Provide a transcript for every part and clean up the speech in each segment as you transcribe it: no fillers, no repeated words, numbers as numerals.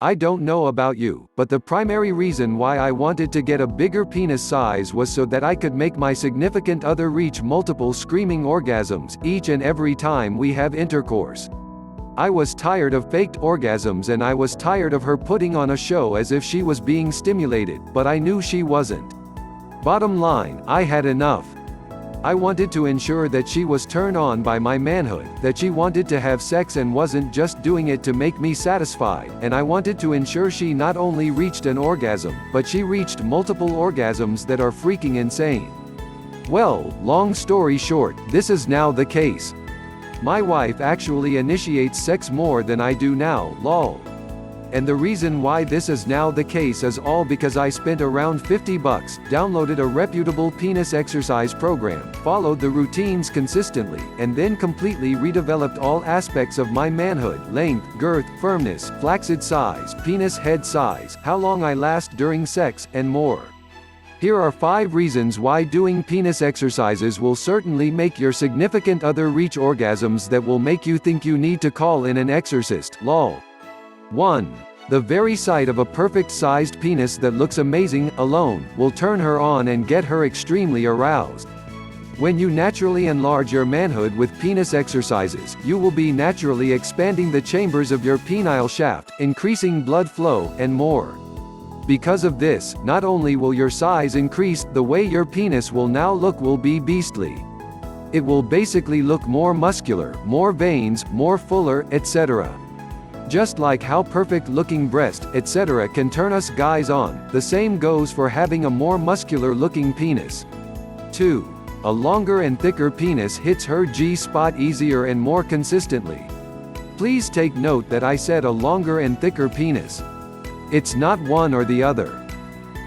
I don't know about you, but the primary reason why I wanted to get a bigger penis size was so that I could make my significant other reach multiple screaming orgasms each and every time we have intercourse. I was tired of faked orgasms and I was tired of her putting on a show as if she was being stimulated, but I knew she wasn't. Bottom line, I had enough. I wanted to ensure that she was turned on by my manhood, that she wanted to have sex and wasn't just doing it to make me satisfied, and I wanted to ensure she not only reached an orgasm, but she reached multiple orgasms that are freaking insane. Well, long story short, this is now the case. My wife actually initiates sex more than I do now, lol. And the reason why this is now the case is all because I spent around $50, downloaded a reputable penis exercise program, followed the routines consistently, and then completely redeveloped all aspects of my manhood: length, girth, firmness, flaccid size, penis head size, how long I last during sex, and more. Here are 5 reasons why doing penis exercises will certainly make your significant other reach orgasms that will make you think you need to call in an exorcist, lol. 1. The very sight of a perfect-sized penis that looks amazing, alone, will turn her on and get her extremely aroused. When you naturally enlarge your manhood with penis exercises, you will be naturally expanding the chambers of your penile shaft, increasing blood flow, and more. Because of this, not only will your size increase, the way your penis will now look will be beastly. It will basically look more muscular, more veins, more fuller, etc. Just like how perfect-looking breast, etc. can turn us guys on, the same goes for having a more muscular-looking penis. 2. A longer and thicker penis hits her G-spot easier and more consistently. Please take note that I said a longer and thicker penis. It's not one or the other.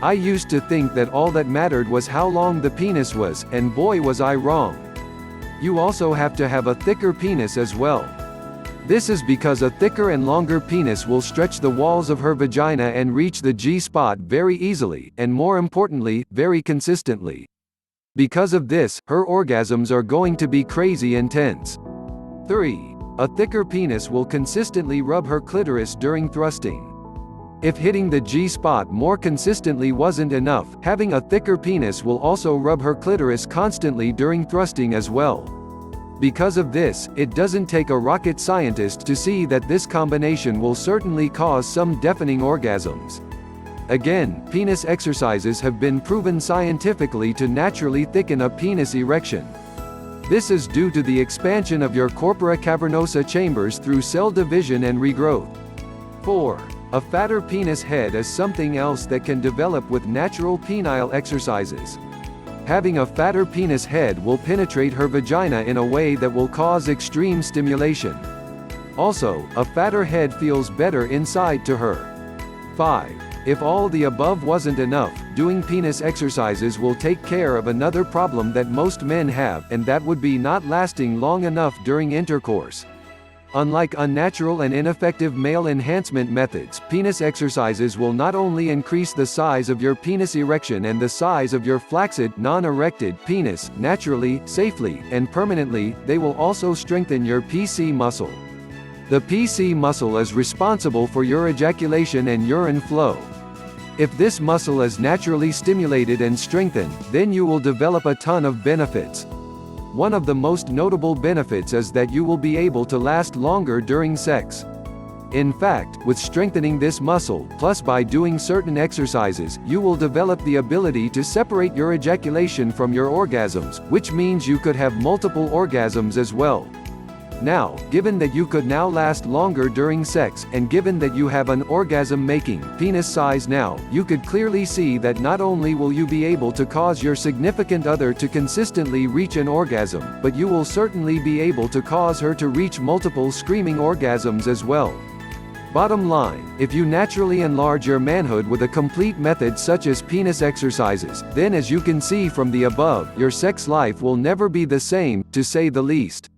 I used to think that all that mattered was how long the penis was, and boy was I wrong. You also have to have a thicker penis as well. This is because a thicker and longer penis will stretch the walls of her vagina and reach the G-spot very easily, and more importantly, very consistently. Because of this, her orgasms are going to be crazy intense. 3. A thicker penis will consistently rub her clitoris during thrusting. If hitting the G-spot more consistently wasn't enough, having a thicker penis will also rub her clitoris constantly during thrusting as well. Because of this, it doesn't take a rocket scientist to see that this combination will certainly cause some deafening orgasms. Again, penis exercises have been proven scientifically to naturally thicken a penis erection. This is due to the expansion of your corpora cavernosa chambers through cell division and regrowth. 4. A fatter penis head is something else that can develop with natural penile exercises. Having a fatter penis head will penetrate her vagina in a way that will cause extreme stimulation. Also, a fatter head feels better inside to her. 5. If all the above wasn't enough, doing penis exercises will take care of another problem that most men have, and that would be not lasting long enough during intercourse. Unlike unnatural and ineffective male enhancement methods, penis exercises will not only increase the size of your penis erection and the size of your flaccid, non-erected penis, naturally, safely, and permanently, they will also strengthen your PC muscle. The PC muscle is responsible for your ejaculation and urine flow. If this muscle is naturally stimulated and strengthened, then you will develop a ton of benefits. One of the most notable benefits is that you will be able to last longer during sex. In fact, with strengthening this muscle, plus by doing certain exercises, you will develop the ability to separate your ejaculation from your orgasms, which means you could have multiple orgasms as well. Now, given that you could now last longer during sex, and given that you have an orgasm-making penis size now, you could clearly see that not only will you be able to cause your significant other to consistently reach an orgasm, but you will certainly be able to cause her to reach multiple screaming orgasms as well. Bottom line, if you naturally enlarge your manhood with a complete method such as penis exercises, then as you can see from the above, your sex life will never be the same, to say the least.